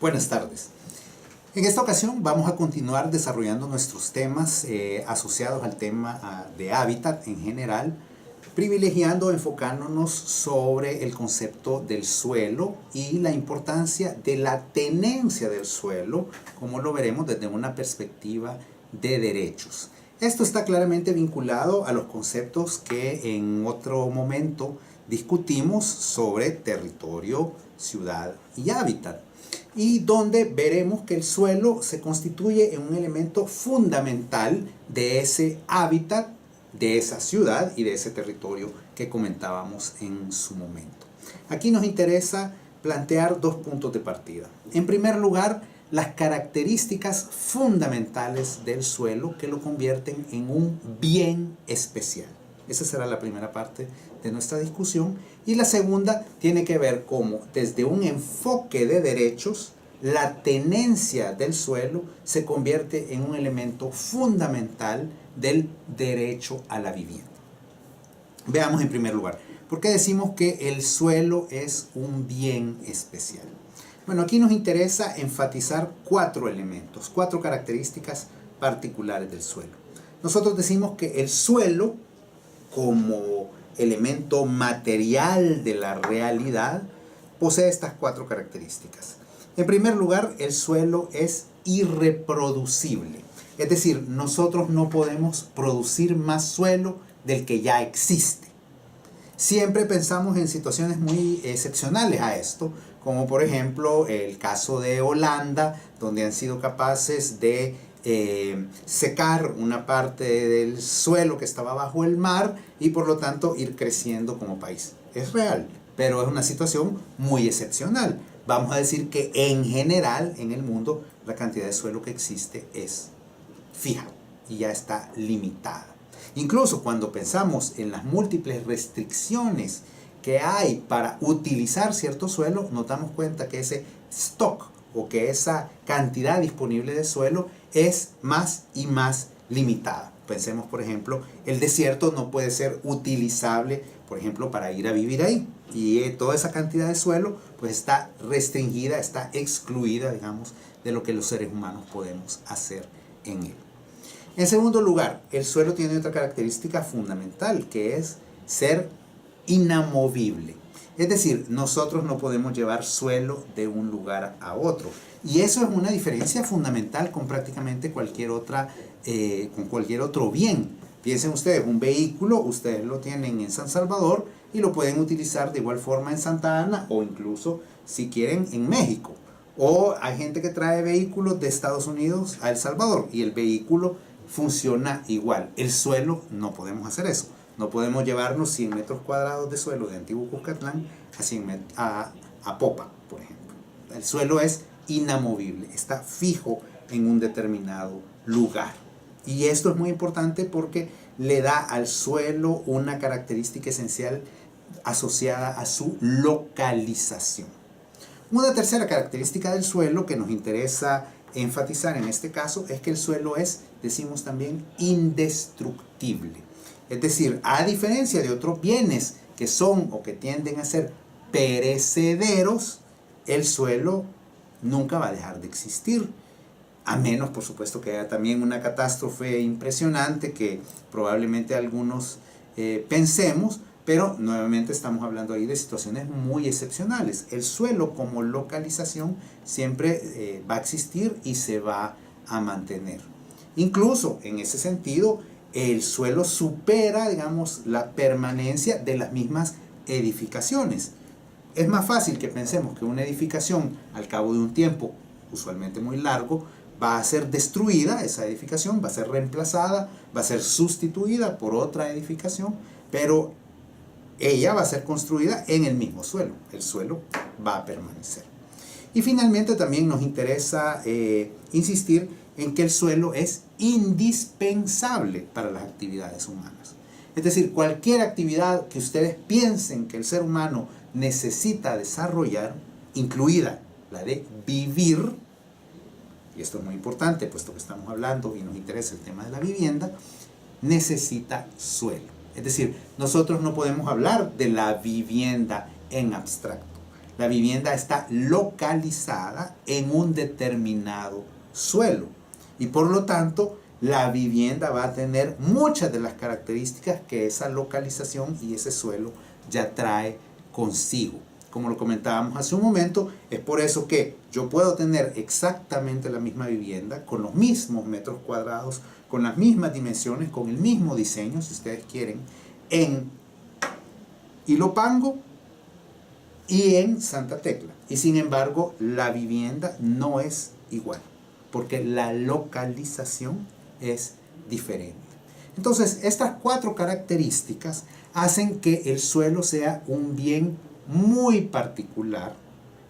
Buenas tardes. En esta ocasión vamos a continuar desarrollando nuestros temas asociados al tema de hábitat en general, privilegiando, enfocándonos sobre el concepto del suelo y la importancia de la tenencia del suelo, como lo veremos desde una perspectiva de derechos. Esto está claramente vinculado a los conceptos que en otro momento discutimos sobre territorio, ciudad y hábitat, y donde veremos que el suelo se constituye en un elemento fundamental de ese hábitat, de esa ciudad y de ese territorio que comentábamos en su momento. Aquí nos interesa plantear dos puntos de partida. En primer lugar, las características fundamentales del suelo que lo convierten en un bien especial. Esa será la primera parte de nuestra discusión. Y la segunda tiene que ver cómo, desde un enfoque de derechos, la tenencia del suelo se convierte en un elemento fundamental del derecho a la vivienda. Veamos en primer lugar, ¿por qué decimos que el suelo es un bien especial? Bueno, aquí nos interesa enfatizar cuatro elementos, cuatro características particulares del suelo. Nosotros decimos que el suelo, como elemento material de la realidad, posee estas cuatro características. En primer lugar, el suelo es irreproducible. Es decir, nosotros no podemos producir más suelo del que ya existe. Siempre pensamos en situaciones muy excepcionales a esto, como por ejemplo el caso de Holanda, donde han sido capaces de secar una parte del suelo que estaba bajo el mar y por lo tanto ir creciendo como país. Es real, pero es una situación muy excepcional. Vamos a decir que en general en el mundo la cantidad de suelo que existe es fija y ya está limitada. Incluso cuando pensamos en las múltiples restricciones que hay para utilizar cierto suelo, nos damos cuenta que ese stock o que esa cantidad disponible de suelo es más y más limitada. Pensemos, por ejemplo, el desierto no puede ser utilizable, por ejemplo, para ir a vivir ahí. Y toda esa cantidad de suelo pues está restringida, está excluida, digamos, de lo que los seres humanos podemos hacer en él. En segundo lugar, el suelo tiene otra característica fundamental, que es ser inamovible. Es decir, nosotros no podemos llevar suelo de un lugar a otro. Y eso es una diferencia fundamental con prácticamente cualquier otro bien. Piensen ustedes, un vehículo, ustedes lo tienen en San Salvador y lo pueden utilizar de igual forma en Santa Ana o incluso, si quieren, en México. O hay gente que trae vehículos de Estados Unidos a El Salvador y el vehículo funciona igual. El suelo no podemos hacer eso. No podemos llevarnos 100 metros cuadrados de suelo de Antiguo Cuscatlán a Popa, por ejemplo. El suelo es inamovible, está fijo en un determinado lugar. Y esto es muy importante porque le da al suelo una característica esencial asociada a su localización. Una tercera característica del suelo que nos interesa enfatizar en este caso es que el suelo es, decimos también, indestructible. Es decir, a diferencia de otros bienes que son o que tienden a ser perecederos, el suelo nunca va a dejar de existir. A menos, por supuesto, que haya también una catástrofe impresionante que probablemente algunos pensemos, pero nuevamente estamos hablando ahí de situaciones muy excepcionales. El suelo como localización siempre va a existir y se va a mantener. Incluso en ese sentido, el suelo supera, digamos, la permanencia de las mismas edificaciones. Es más fácil que pensemos que una edificación, al cabo de un tiempo, usualmente muy largo, va a ser destruida, esa edificación va a ser reemplazada, va a ser sustituida por otra edificación, pero ella va a ser construida en el mismo suelo. El suelo va a permanecer. Y finalmente también nos interesa insistir en que el suelo es indispensable para las actividades humanas. Es decir, cualquier actividad que ustedes piensen que el ser humano necesita desarrollar, incluida la de vivir, y esto es muy importante puesto que estamos hablando y nos interesa el tema de la vivienda, necesita suelo. Es decir, nosotros no podemos hablar de la vivienda en abstracto. La vivienda está localizada en un determinado suelo y por lo tanto la vivienda va a tener muchas de las características que esa localización y ese suelo ya trae consigo. Como lo comentábamos hace un momento, es por eso que yo puedo tener exactamente la misma vivienda, con los mismos metros cuadrados, con las mismas dimensiones, con el mismo diseño, si ustedes quieren, en Ilopango y en Santa Tecla. Y sin embargo, la vivienda no es igual, porque la localización es diferente. Entonces, estas 4 características hacen que el suelo sea un bien muy particular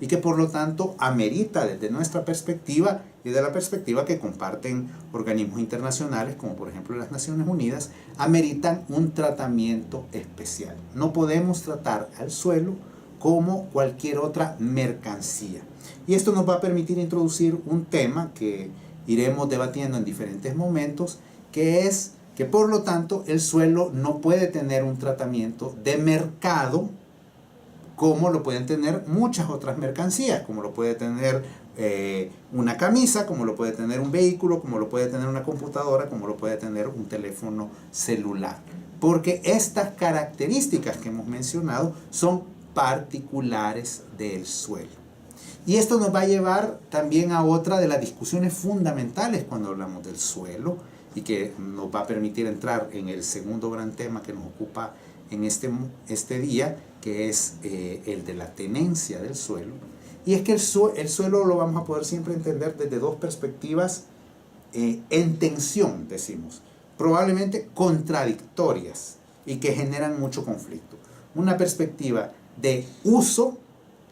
y que por lo tanto amerita desde nuestra perspectiva y de la perspectiva que comparten organismos internacionales como por ejemplo las Naciones Unidas, ameritan un tratamiento especial. No podemos tratar al suelo como cualquier otra mercancía. Y esto nos va a permitir introducir un tema que iremos debatiendo en diferentes momentos, que es que por lo tanto el suelo no puede tener un tratamiento de mercado como lo pueden tener muchas otras mercancías, como lo puede tener una camisa, como lo puede tener un vehículo, como lo puede tener una computadora, como lo puede tener un teléfono celular. Porque estas características que hemos mencionado son particulares del suelo. Y esto nos va a llevar también a otra de las discusiones fundamentales cuando hablamos del suelo y que nos va a permitir entrar en el segundo gran tema que nos ocupa en este día, que es el de la tenencia del suelo. Y es que el suelo lo vamos a poder siempre entender desde 2 perspectivas en tensión, decimos, probablemente contradictorias y que generan mucho conflicto. Una perspectiva de uso,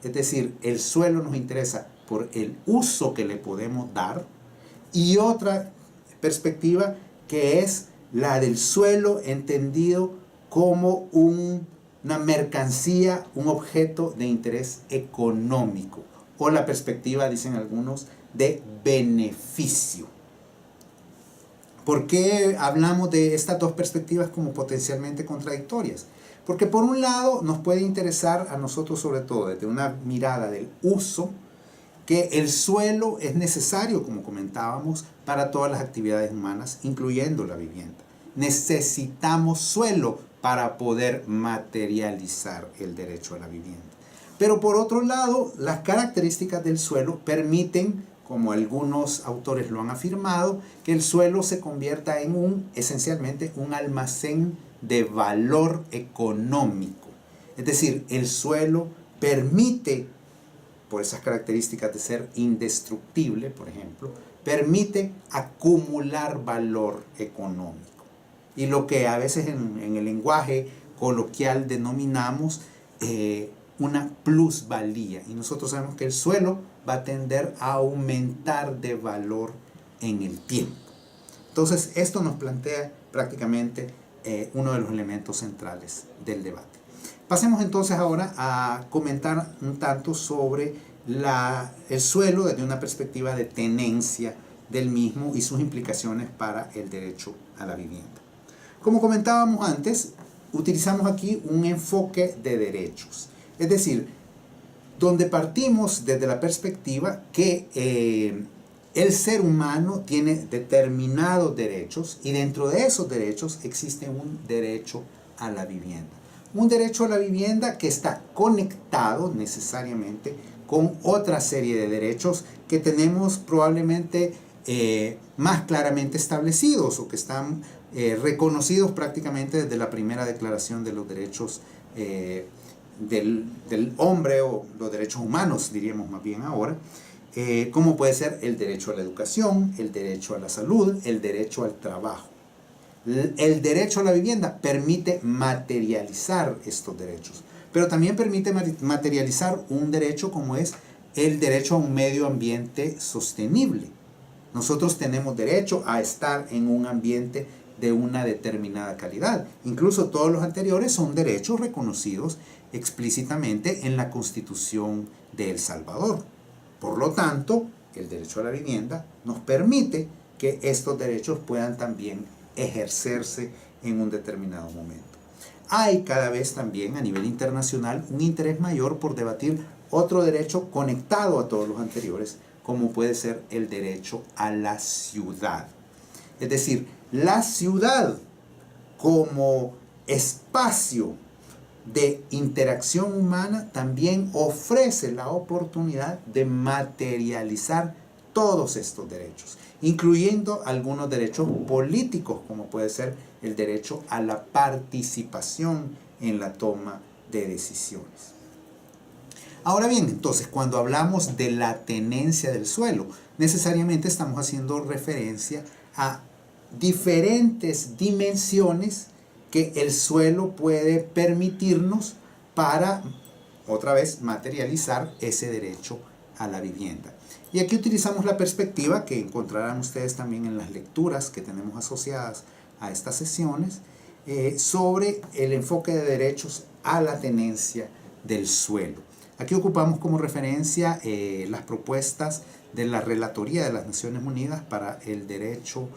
es decir, el suelo nos interesa por el uso que le podemos dar, y otra perspectiva que es la del suelo entendido como una mercancía, un objeto de interés económico, o la perspectiva, dicen algunos, de beneficio. ¿Por qué hablamos de estas 2 perspectivas como potencialmente contradictorias? Porque por un lado nos puede interesar a nosotros, sobre todo desde una mirada del uso, que el suelo es necesario, como comentábamos, para todas las actividades humanas, incluyendo la vivienda. Necesitamos suelo para poder materializar el derecho a la vivienda. Pero por otro lado, las características del suelo permiten, como algunos autores lo han afirmado, que el suelo se convierta en esencialmente un almacén de valor económico. Es decir, el suelo permite, por esas características de ser indestructible, por ejemplo, permite acumular valor económico. Y lo que a veces en el lenguaje coloquial denominamos una plusvalía. Y nosotros sabemos que el suelo va a tender a aumentar de valor en el tiempo. Entonces, esto nos plantea prácticamente uno de los elementos centrales del debate. Pasemos entonces ahora a comentar un tanto sobre el suelo desde una perspectiva de tenencia del mismo y sus implicaciones para el derecho a la vivienda. Como comentábamos antes, utilizamos aquí un enfoque de derechos, es decir, donde partimos desde la perspectiva que el ser humano tiene determinados derechos y dentro de esos derechos existe un derecho a la vivienda. Un derecho a la vivienda que está conectado necesariamente con otra serie de derechos que tenemos probablemente más claramente establecidos o que están reconocidos prácticamente desde la primera declaración de los derechos del hombre o los derechos humanos, diríamos más bien ahora, como puede ser el derecho a la educación, el derecho a la salud, el derecho al trabajo. El derecho a la vivienda permite materializar estos derechos, pero también permite materializar un derecho como es el derecho a un medio ambiente sostenible. Nosotros tenemos derecho a estar en un ambiente de una determinada calidad. Incluso todos los anteriores son derechos reconocidos explícitamente en la Constitución de El Salvador. Por lo tanto, el derecho a la vivienda nos permite que estos derechos puedan también ejercerse en un determinado momento. Hay cada vez también a nivel internacional un interés mayor por debatir otro derecho conectado a todos los anteriores, como puede ser el derecho a la ciudad. Es decir, la ciudad como espacio de interacción humana también ofrece la oportunidad de materializar todos estos derechos, incluyendo algunos derechos políticos, como puede ser el derecho a la participación en la toma de decisiones. Ahora bien, entonces, cuando hablamos de la tenencia del suelo, necesariamente estamos haciendo referencia a diferentes dimensiones que el suelo puede permitirnos para, otra vez, materializar ese derecho a la vivienda. Y aquí utilizamos la perspectiva que encontrarán ustedes también en las lecturas que tenemos asociadas a estas sesiones sobre el enfoque de derechos a la tenencia del suelo. Aquí ocupamos como referencia las propuestas de la Relatoría de las Naciones Unidas para el Derecho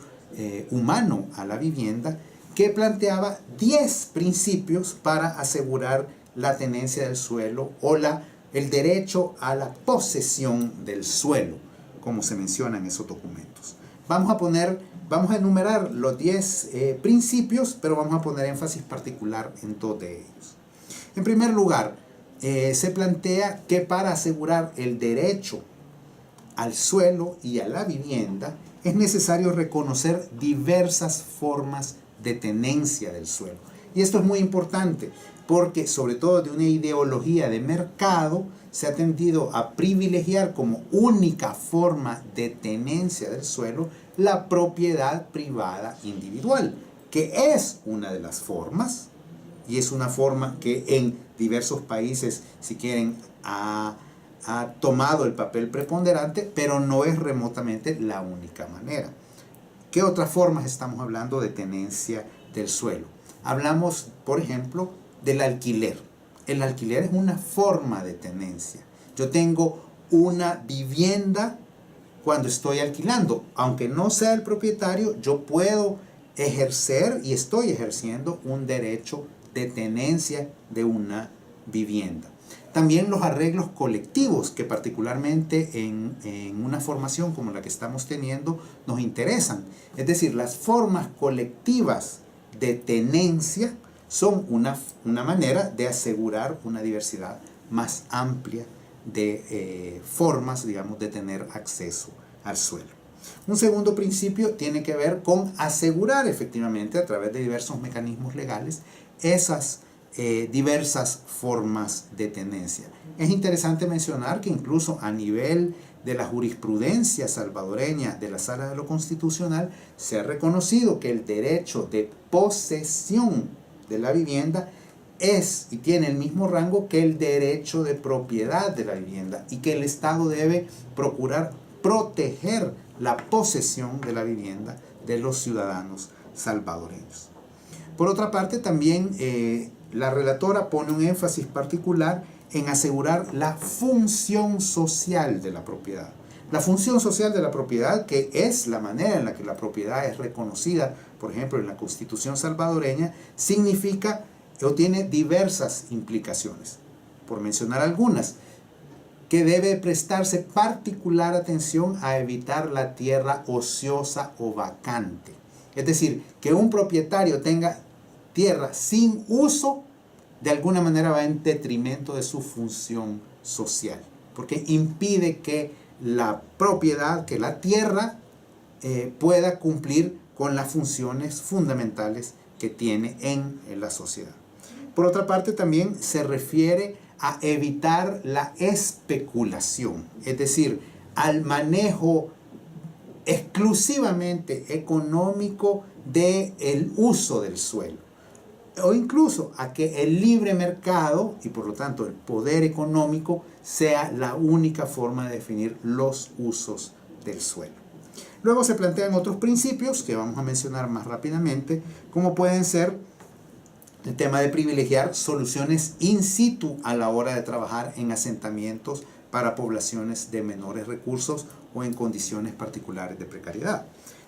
Humano a la Vivienda, que planteaba 10 principios para asegurar la tenencia del suelo o el derecho a la posesión del suelo, como se menciona en esos documentos. Vamos a enumerar los 10 principios, pero vamos a poner énfasis particular en 2 de ellos. En primer lugar, se plantea que para asegurar el derecho al suelo y a la vivienda es necesario reconocer diversas formas de tenencia del suelo. Y esto es muy importante porque, sobre todo de una ideología de mercado, se ha tendido a privilegiar como única forma de tenencia del suelo la propiedad privada individual, que es una de las formas, y es una forma que en diversos países, si quieren, ha tomado el papel preponderante, pero no es remotamente la única manera. ¿Qué otras formas estamos hablando de tenencia del suelo? Hablamos, por ejemplo, del alquiler. El alquiler es una forma de tenencia. Yo tengo una vivienda cuando estoy alquilando. Aunque no sea el propietario, yo puedo ejercer y estoy ejerciendo un derecho de tenencia de una vivienda. También los arreglos colectivos, que particularmente en una formación como la que estamos teniendo nos interesan. Es decir, las formas colectivas de tenencia son una manera de asegurar una diversidad más amplia de formas, digamos, de tener acceso al suelo. Un segundo principio tiene que ver con asegurar efectivamente a través de diversos mecanismos legales esas diversas formas de tenencia. Es interesante mencionar que incluso a nivel de la jurisprudencia salvadoreña de la Sala de lo Constitucional se ha reconocido que el derecho de posesión de la vivienda es y tiene el mismo rango que el derecho de propiedad de la vivienda y que el Estado debe procurar proteger la posesión de la vivienda de los ciudadanos salvadoreños. Por otra parte, también la relatora pone un énfasis particular en asegurar la función social de la propiedad. La función social de la propiedad, que es la manera en la que la propiedad es reconocida, por ejemplo, en la Constitución salvadoreña, significa o tiene diversas implicaciones. Por mencionar algunas, que debe prestarse particular atención a evitar la tierra ociosa o vacante. Es decir, que un propietario tenga tierra sin uso, de alguna manera va en detrimento de su función social, porque impide que la propiedad, que la tierra pueda cumplir con las funciones fundamentales que tiene en la sociedad. Por otra parte, también se refiere a evitar la especulación, es decir, al manejo exclusivamente económico del uso del suelo, o incluso a que el libre mercado y por lo tanto el poder económico sea la única forma de definir los usos del suelo. Luego se plantean otros principios que vamos a mencionar más rápidamente, como pueden ser el tema de privilegiar soluciones in situ a la hora de trabajar en asentamientos para poblaciones de menores recursos o en condiciones particulares de precariedad.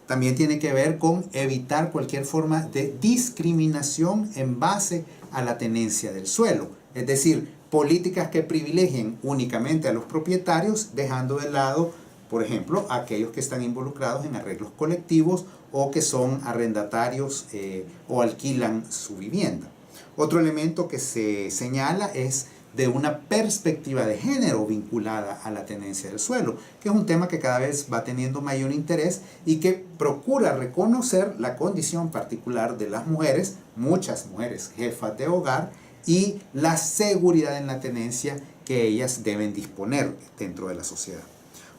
También tiene que ver con evitar cualquier forma de discriminación en base a la tenencia del suelo. Es decir, políticas que privilegien únicamente a los propietarios, dejando de lado, por ejemplo, a aquellos que están involucrados en arreglos colectivos o que son arrendatarios o alquilan su vivienda. Otro elemento que se señala es de una perspectiva de género vinculada a la tenencia del suelo, que es un tema que cada vez va teniendo mayor interés y que procura reconocer la condición particular de las mujeres, muchas mujeres jefas de hogar, y la seguridad en la tenencia que ellas deben disponer dentro de la sociedad.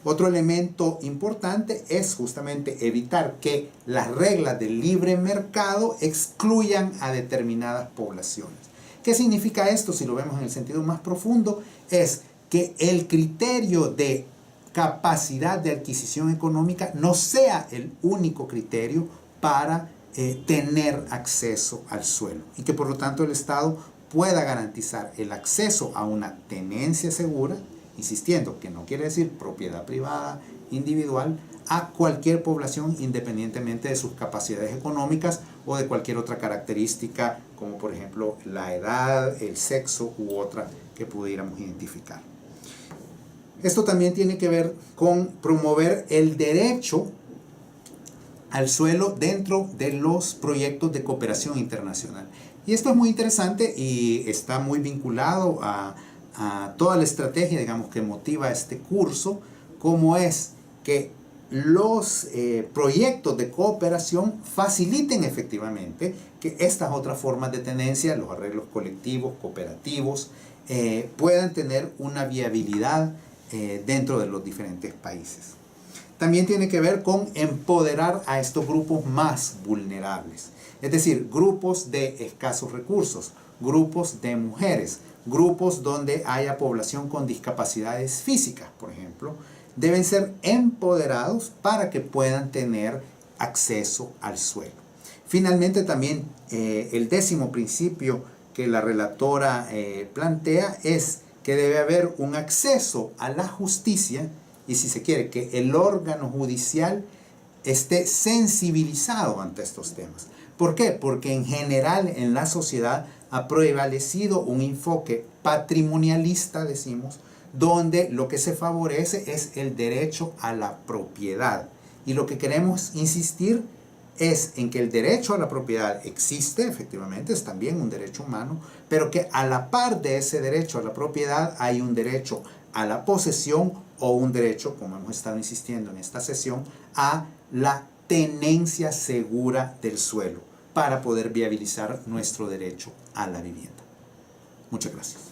Otro elemento importante es justamente evitar que las reglas del libre mercado excluyan a determinadas poblaciones. ¿Qué significa esto? Si lo vemos en el sentido más profundo, es que el criterio de capacidad de adquisición económica no sea el único criterio para tener acceso al suelo y que por lo tanto el Estado pueda garantizar el acceso a una tenencia segura, insistiendo que no quiere decir propiedad privada individual, a cualquier población independientemente de sus capacidades económicas o de cualquier otra característica, como por ejemplo la edad, el sexo u otra que pudiéramos identificar. Esto también tiene que ver con promover el derecho al suelo dentro de los proyectos de cooperación internacional. Y esto es muy interesante y está muy vinculado a toda la estrategia, digamos, que motiva este curso, como es que los proyectos de cooperación faciliten efectivamente que estas otras formas de tenencia, los arreglos colectivos, cooperativos, puedan tener una viabilidad dentro de los diferentes países. También tiene que ver con empoderar a estos grupos más vulnerables, es decir, grupos de escasos recursos, grupos de mujeres, grupos donde haya población con discapacidades físicas, por ejemplo, deben ser empoderados para que puedan tener acceso al suelo. Finalmente, también el 10º principio que la relatora plantea es que debe haber un acceso a la justicia y, si se quiere, que el órgano judicial esté sensibilizado ante estos temas. ¿Por qué? Porque en general en la sociedad ha prevalecido un enfoque patrimonialista, decimos, donde lo que se favorece es el derecho a la propiedad. Y lo que queremos insistir es en que el derecho a la propiedad existe, efectivamente, es también un derecho humano, pero que a la par de ese derecho a la propiedad hay un derecho a la posesión o un derecho, como hemos estado insistiendo en esta sesión, a la tenencia segura del suelo para poder viabilizar nuestro derecho a la vivienda. Muchas gracias.